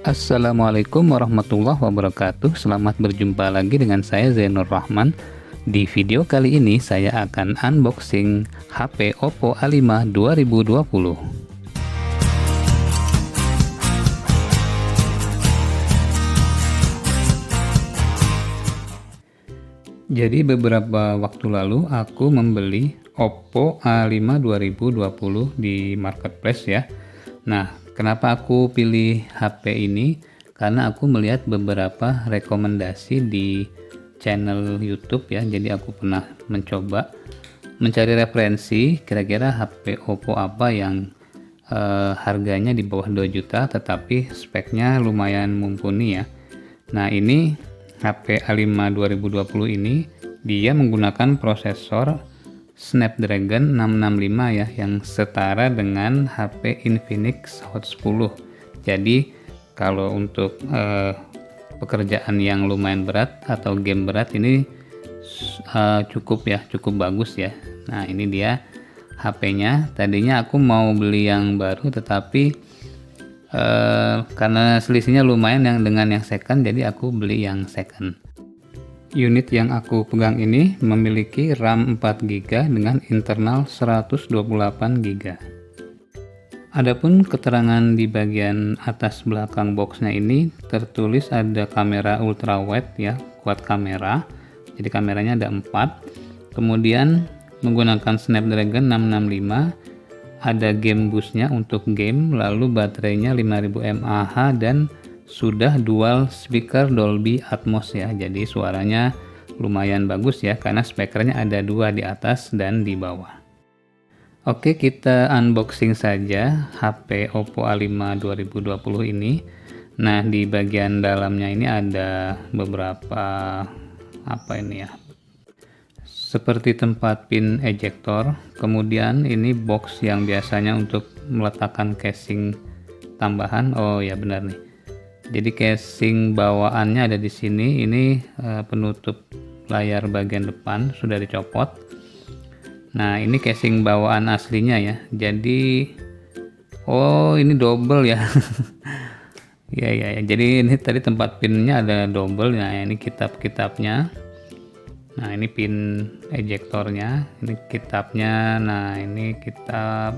Assalamualaikum warahmatullahi wabarakatuh. Selamat berjumpa lagi dengan saya Zainur Rahman. Di video kali ini saya akan unboxing HP Oppo A5 2020. Jadi beberapa waktu lalu aku membeli Oppo A5 2020 di marketplace ya. Nah, kenapa aku pilih HP ini? Karena aku melihat beberapa rekomendasi di channel YouTube ya. Jadi aku pernah mencoba mencari referensi kira-kira HP Oppo apa yang harganya di bawah 2 juta tetapi speknya lumayan mumpuni ya. Nah, ini HP A5 2020 ini dia menggunakan prosesor Snapdragon 665 ya, yang setara dengan HP Infinix Hot 10. Jadi kalau untuk pekerjaan yang lumayan berat atau game berat ini cukup bagus ya. Nah, ini dia HP-nya. Tadinya aku mau beli yang baru tetapi karena selisihnya lumayan dengan yang second, jadi aku beli yang second. Unit yang aku pegang ini memiliki RAM 4GB dengan internal 128GB. Adapun keterangan di bagian atas belakang boxnya ini tertulis ada kamera ultrawide ya, quad kamera. Jadi kameranya ada 4. Kemudian menggunakan Snapdragon 665. Ada game boostnya untuk game, lalu baterainya 5000 mAh dan sudah dual speaker Dolby Atmos ya, jadi suaranya lumayan bagus ya karena speakernya ada 2 di atas dan di bawah. Oke, kita unboxing saja HP Oppo A5 2020 ini. Nah, di bagian dalamnya ini ada beberapa seperti tempat pin ejector, kemudian ini box yang biasanya untuk meletakkan casing tambahan. Oh ya, benar nih. Jadi casing bawaannya ada di sini. Ini penutup layar bagian depan sudah dicopot. Nah, ini casing bawaan aslinya ya. Jadi ini double ya. ya. Jadi ini tadi tempat pinnya ada double. Nah, ini kitab-kitabnya. Nah, ini pin ejektornya, ini kitabnya. Nah, ini kitab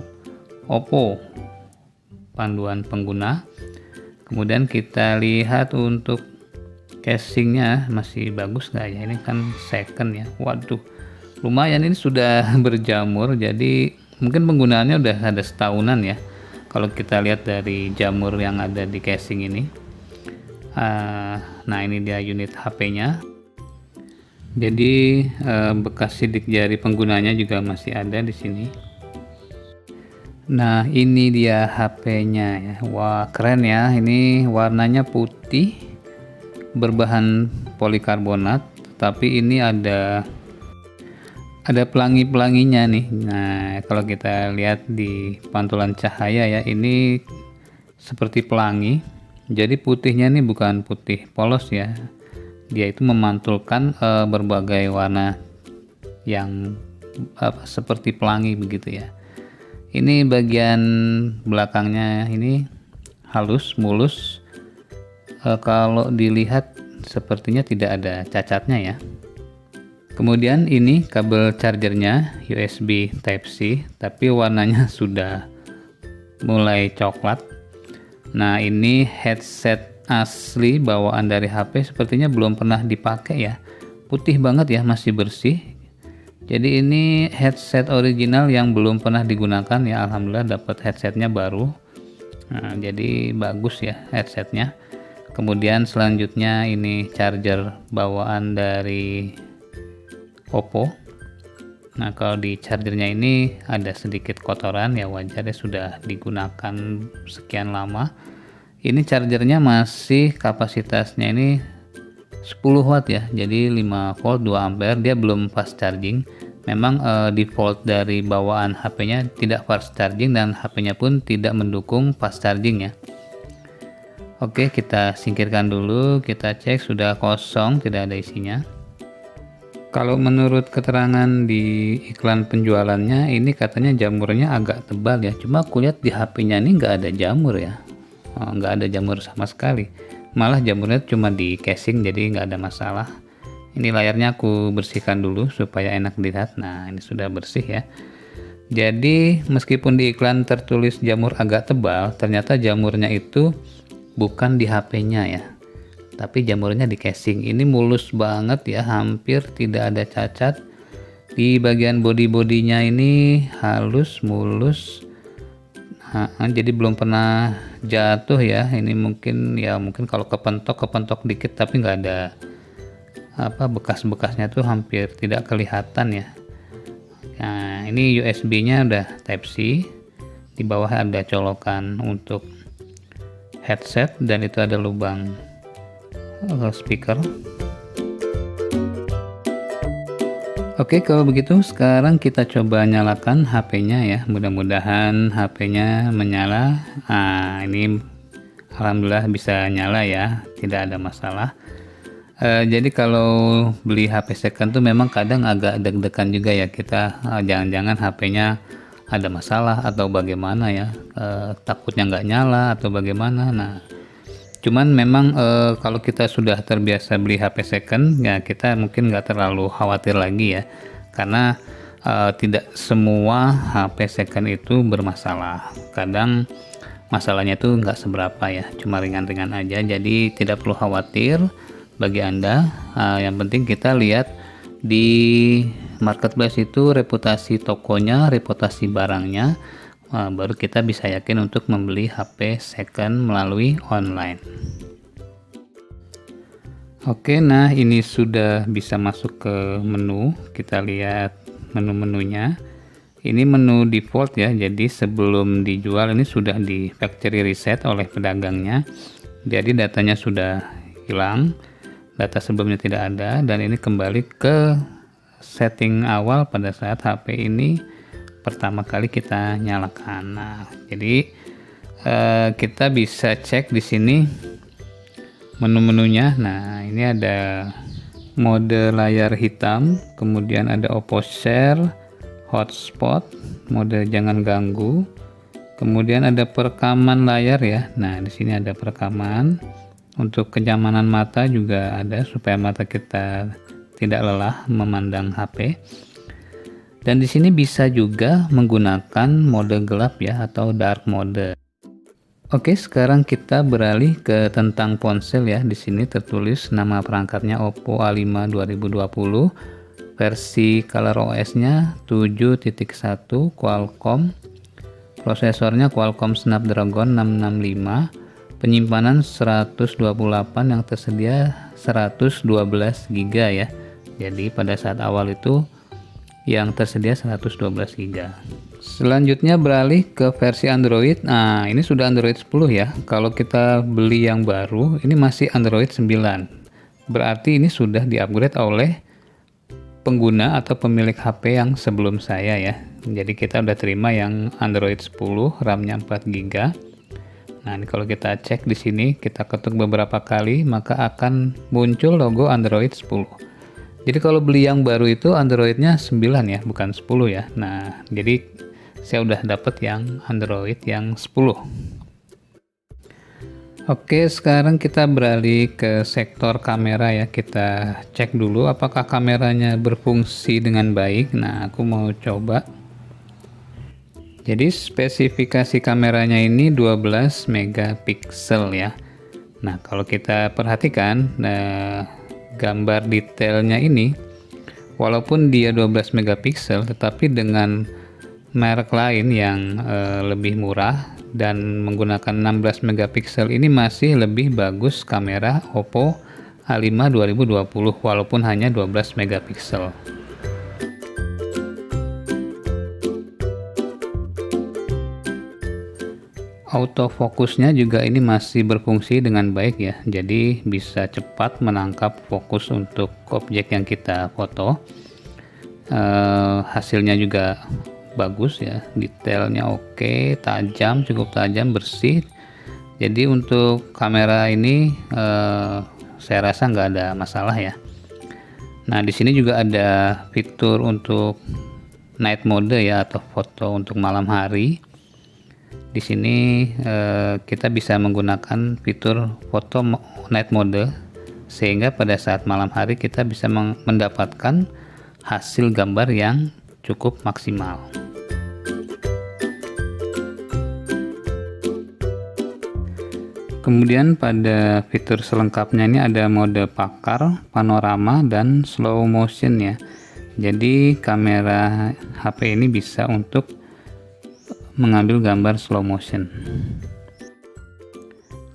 Oppo, panduan pengguna. Kemudian kita lihat untuk casingnya masih bagus nggak ya? Ini kan second ya. Waduh, lumayan, ini sudah berjamur. Jadi mungkin penggunaannya udah ada setahunan ya. Kalau kita lihat dari jamur yang ada di casing ini. Nah, ini dia unit HP-nya. Jadi bekas sidik jari penggunanya juga masih ada di sini. Nah, ini dia HP-nya ya. Wah, keren ya. Ini warnanya putih berbahan polikarbonat, tapi ini ada pelangi-pelanginya nih. Nah, kalau kita lihat di pantulan cahaya ya, ini seperti pelangi. Jadi putihnya ini bukan putih polos ya. Dia itu memantulkan berbagai warna yang seperti pelangi begitu ya. Ini bagian belakangnya ini halus, mulus. Kalau dilihat sepertinya tidak ada cacatnya ya. Kemudian ini kabel chargernya USB Type-C, tapi warnanya sudah mulai coklat. Nah, ini headset asli bawaan dari HP, sepertinya belum pernah dipakai ya. Putih banget ya, masih bersih. Jadi ini headset original yang belum pernah digunakan ya. Alhamdulillah dapat headsetnya baru. Nah, jadi bagus ya headsetnya. Kemudian selanjutnya ini charger bawaan dari Oppo. Nah, kalau di chargernya ini ada sedikit kotoran ya, wajar ya, sudah digunakan sekian lama. Ini chargernya masih kapasitasnya ini 10 watt ya, jadi 5 volt 2 ampere. Dia belum fast charging. Memang default dari bawaan HP-nya tidak fast charging dan HP-nya pun tidak mendukung fast charging ya. Oke, kita singkirkan dulu, kita cek sudah kosong, tidak ada isinya. Kalau menurut keterangan di iklan penjualannya, ini katanya jamurnya agak tebal ya. Cuma aku lihat di HP-nya ini nggak ada jamur ya. nggak ada jamur sama sekali, malah jamurnya cuma di casing, jadi nggak ada masalah. Ini layarnya aku bersihkan dulu supaya enak dilihat. Nah, ini sudah bersih ya. Jadi meskipun di iklan tertulis jamur agak tebal, ternyata jamurnya itu bukan di HP-nya ya, tapi jamurnya di casing. Ini mulus banget ya, hampir tidak ada cacat. Di bagian body-bodinya ini halus, mulus. Jadi belum pernah jatuh ya. Ini mungkin kalau kepentok dikit, tapi nggak ada bekas-bekasnya tuh hampir tidak kelihatan ya. Nah, ini USB-nya udah Type C. Di bawah ada colokan untuk headset dan itu ada lubang speaker. Oke, kalau begitu sekarang kita coba nyalakan HP-nya ya. Mudah-mudahan HP-nya menyala. Nah, ini alhamdulillah bisa nyala ya, tidak ada masalah. Jadi kalau beli HP second tuh memang kadang agak deg-degan juga ya kita, jangan-jangan HP-nya ada masalah atau bagaimana ya, takutnya nggak nyala atau bagaimana. Nah, cuman memang kalau kita sudah terbiasa beli HP second ya, kita mungkin nggak terlalu khawatir lagi ya, karena tidak semua HP second itu bermasalah. Kadang masalahnya tuh nggak seberapa ya, cuma ringan-ringan aja, jadi tidak perlu khawatir. Bagi Anda, yang penting kita lihat di marketplace itu reputasi tokonya, reputasi barangnya, baru kita bisa yakin untuk membeli HP second melalui online. Oke, nah ini sudah bisa masuk ke menu. Kita lihat menu-menunya. Ini menu default ya, jadi sebelum dijual ini sudah di factory reset oleh pedagangnya, jadi datanya sudah hilang, data sebelumnya tidak ada, dan ini kembali ke setting awal pada saat HP ini pertama kali kita nyalakan. Nah, jadi kita bisa cek di sini menu-menunya. Nah, ini ada mode layar hitam, kemudian ada Oppo Share, hotspot, mode jangan ganggu, kemudian ada perekaman layar ya. Nah, di sini ada perekaman. Untuk kenyamanan mata juga ada supaya mata kita tidak lelah memandang HP. Dan di sini bisa juga menggunakan mode gelap ya atau dark mode. Oke, sekarang kita beralih ke tentang ponsel ya. Di sini tertulis nama perangkatnya Oppo A5 2020, versi ColorOS-nya 7.1 Qualcomm, prosesornya Qualcomm Snapdragon 665. Penyimpanan 128 yang tersedia 112 GB ya. Jadi pada saat awal itu yang tersedia 112 GB. Selanjutnya beralih ke versi Android. Nah, ini sudah Android 10 ya. Kalau kita beli yang baru, ini masih Android 9. Berarti ini sudah di-upgrade oleh pengguna atau pemilik HP yang sebelum saya ya. Jadi kita udah terima yang Android 10, RAM-nya 4 GB. Nah, ini kalau kita cek di sini, kita ketuk beberapa kali, maka akan muncul logo Android 10. Jadi kalau beli yang baru itu Androidnya 9 ya, bukan 10 ya. Nah, jadi saya udah dapet yang Android yang 10. Oke, sekarang kita beralih ke sektor kamera ya. Kita cek dulu apakah kameranya berfungsi dengan baik. Nah, aku mau coba. Jadi spesifikasi kameranya ini 12 megapiksel ya. Nah, kalau kita perhatikan gambar detailnya ini, walaupun dia 12 megapiksel, tetapi dengan merek lain yang lebih murah dan menggunakan 16 megapiksel ini masih lebih bagus kamera Oppo A5 2020 walaupun hanya 12 megapiksel. Autofokusnya juga ini masih berfungsi dengan baik ya, jadi bisa cepat menangkap fokus untuk objek yang kita foto. Hasilnya juga bagus ya, detailnya oke, tajam, cukup tajam, bersih. Jadi untuk kamera ini saya rasa nggak ada masalah ya. Nah, di sini juga ada fitur untuk night mode ya, atau foto untuk malam hari. Di sini kita bisa menggunakan fitur foto night mode, sehingga pada saat malam hari kita bisa mendapatkan hasil gambar yang cukup maksimal. Kemudian pada fitur selengkapnya ini ada mode pakar, panorama, dan slow motion ya. Jadi kamera HP ini bisa untuk mengambil gambar slow motion.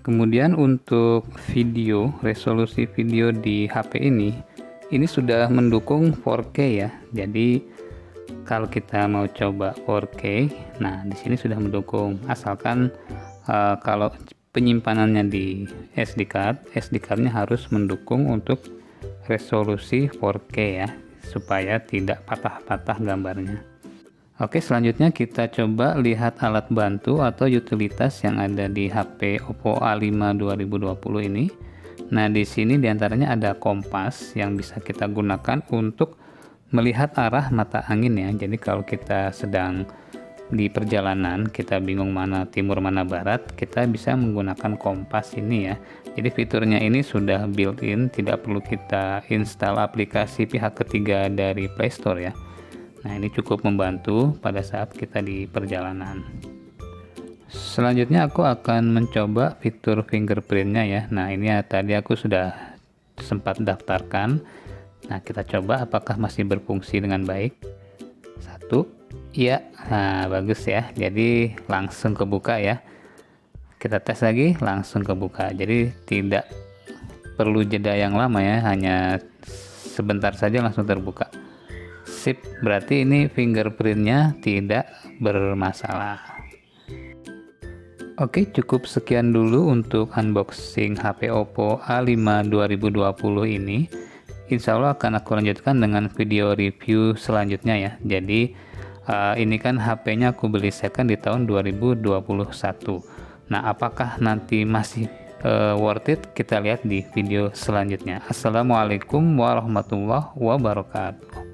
Kemudian untuk video, resolusi video di HP ini sudah mendukung 4K ya. Jadi kalau kita mau coba 4K, nah di sini sudah mendukung, asalkan kalau penyimpanannya di SD card-nya harus mendukung untuk resolusi 4K ya, supaya tidak patah-patah gambarnya. Oke, selanjutnya kita coba lihat alat bantu atau utilitas yang ada di HP Oppo A5 2020 ini. Nah, di sini diantaranya ada kompas yang bisa kita gunakan untuk melihat arah mata angin ya. Jadi kalau kita sedang di perjalanan, kita bingung mana timur mana barat, kita bisa menggunakan kompas ini ya. Jadi fiturnya ini sudah built-in, tidak perlu kita install aplikasi pihak ketiga dari Play Store ya. Nah, ini cukup membantu pada saat kita di perjalanan. Selanjutnya aku akan mencoba fitur fingerprintnya ya. Nah, ini ya, tadi aku sudah sempat daftarkan. Nah, kita coba apakah masih berfungsi dengan baik. 1, iya, nah bagus ya. Jadi langsung kebuka ya. Kita tes lagi, langsung kebuka. Jadi tidak perlu jeda yang lama ya, hanya sebentar saja langsung terbuka. Sip, berarti ini fingerprintnya tidak bermasalah. Oke, cukup sekian dulu untuk unboxing HP Oppo A5 2020 ini. Insya Allah akan aku lanjutkan dengan video review selanjutnya ya. Jadi ini kan HP-nya aku beli second di tahun 2021. Nah, apakah nanti masih worth it? Kita lihat di video selanjutnya. Assalamualaikum warahmatullahi wabarakatuh.